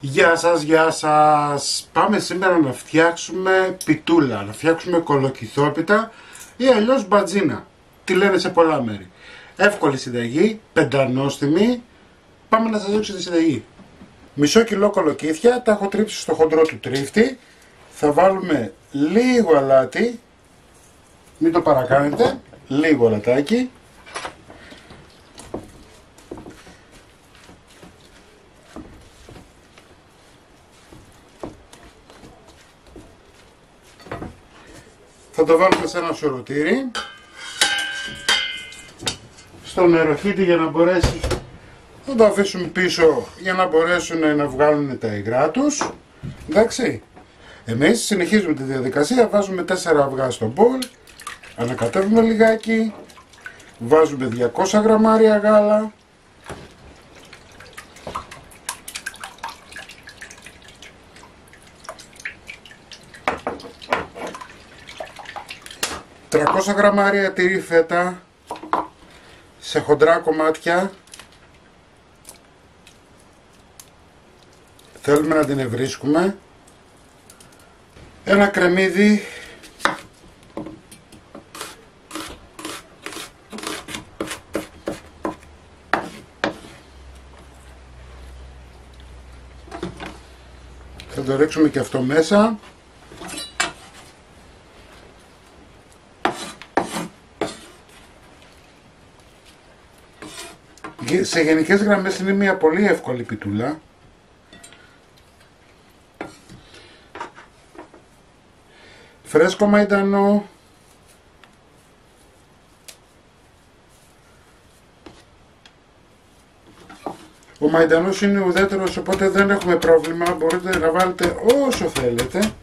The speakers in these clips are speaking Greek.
Γεια σας, γεια σας! Πάμε σήμερα να φτιάξουμε πιτούλα, να φτιάξουμε κολοκυθόπιτα ή αλλιώς μπατζίνα. Τι λένε σε πολλά μέρη. Εύκολη συνταγή, πεντανόστιμη. Πάμε να σας δείξω τη συνταγή. Μισό κιλό κολοκύθια, τα έχω τρίψει στο χοντρό του τρίφτη. Θα βάλουμε λίγο αλάτι, μην το παρακάνετε, λίγο αλατάκι. Θα το βάλουμε σε ένα σουρωτήρι στο νεροχύτη για να μπορέσει, θα το αφήσουμε πίσω για να μπορέσουν να βγάλουν τα υγρά τους. Εντάξει, εμείς συνεχίζουμε τη διαδικασία. Βάζουμε 4 αυγά στο μπολ, ανακατεύουμε λιγάκι, βάζουμε 200 γραμμάρια γάλα, ...300 γραμμάρια τυρί φέτα σε χοντρά κομμάτια. Θέλουμε να την ευρίσκουμε. Ένα κρεμμύδι. Θα το ρίξουμε και αυτό μέσα. Σε γενικές γραμμές είναι μια πολύ εύκολη πιτούλα. Φρέσκο μαϊντανό. Ο μαϊντανός είναι ουδέτερος, οπότε δεν έχουμε πρόβλημα. Μπορείτε να βάλετε όσο θέλετε.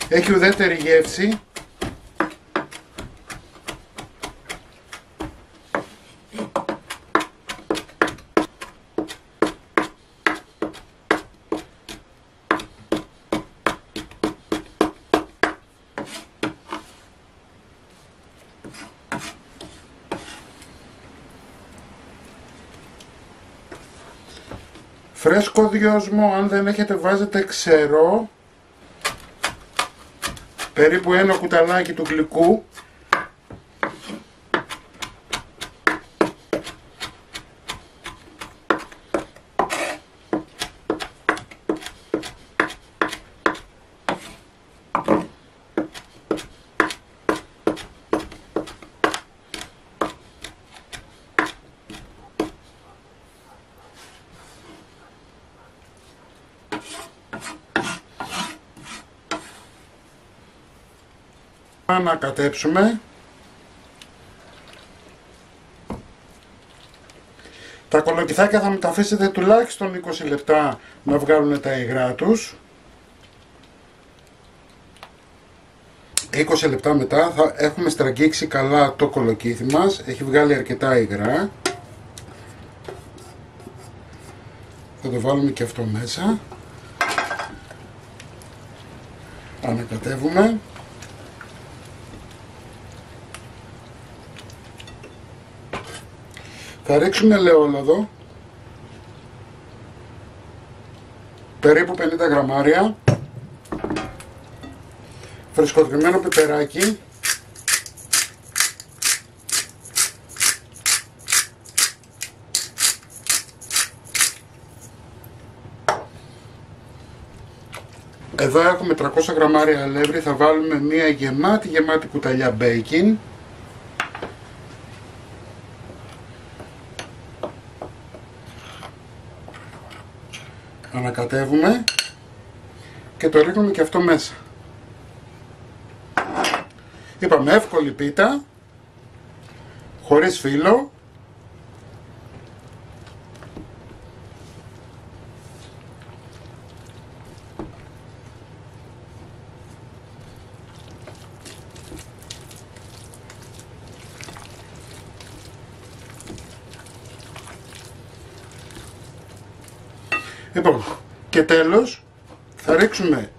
Έχει ουδέτερη γεύση. Φρέσκο δυόσμο, αν δεν έχετε βάζετε ξερό, περίπου 1 κουταλάκι του γλυκού. Να ανακατέψουμε. Τα κολοκυθάκια θα τα αφήσετε τουλάχιστον 20 λεπτά να βγάλουν τα υγρά τους. 20 λεπτά μετά θα έχουμε στραγγίξει καλά το κολοκύθι μας. Έχει βγάλει αρκετά υγρά. Θα το βάλουμε και αυτό μέσα. Ανακατεύουμε. Θα ρίξουμε ελαιόλαδο, περίπου 50 γραμμάρια, φρεσκοτριμμένο πιπεράκι, εδώ έχουμε 300 γραμμάρια αλεύρι, θα βάλουμε μία γεμάτη κουταλιά μπέικιν. Ανακατεύουμε και το ρίχνουμε και αυτό μέσα. Είπαμε εύκολη πίτα, χωρίς φύλλο. Λοιπόν, και τέλος θα ρίξουμε,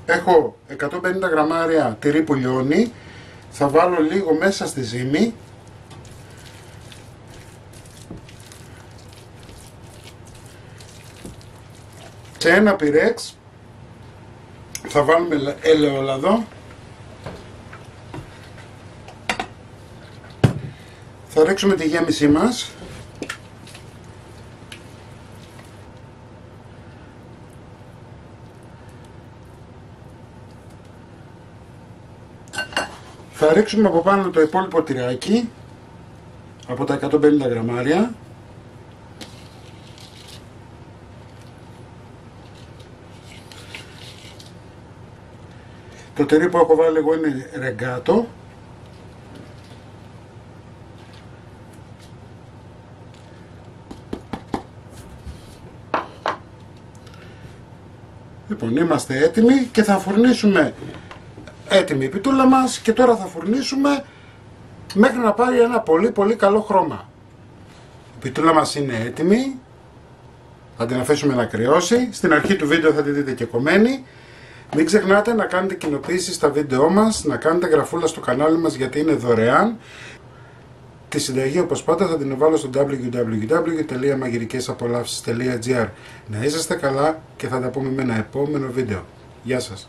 έχω 150 γραμμάρια τυρί που λιώνει, θα βάλω λίγο μέσα στη ζύμη Σε ένα πυρέξ θα βάλουμε ελαιόλαδο, θα ρίξουμε τη γέμισή μας, θα ρίξουμε από πάνω το υπόλοιπο τυράκι από τα 150 γραμμάρια. Το τυρί που έχω βάλει εγώ είναι ρεγκάτο. Λοιπόν, είμαστε έτοιμοι και θα φουρνίσουμε. Έτοιμη η πιτούλα μας και τώρα θα φουρνίσουμε μέχρι να πάρει ένα πολύ καλό χρώμα. Η πιτούλα μας είναι έτοιμη. Θα την αφήσουμε να κρυώσει. Στην αρχή του βίντεο θα τη δείτε και κομμένη. Μην ξεχνάτε να κάνετε κοινοποίησεις στα βίντεό μας, να κάνετε γραφούλα στο κανάλι μας γιατί είναι δωρεάν. Τη συνταγή όπως πάντα θα την βάλω στο www.magirikesapolavsis.gr. Να είσαστε καλά και θα τα πούμε με ένα επόμενο βίντεο. Γεια σας!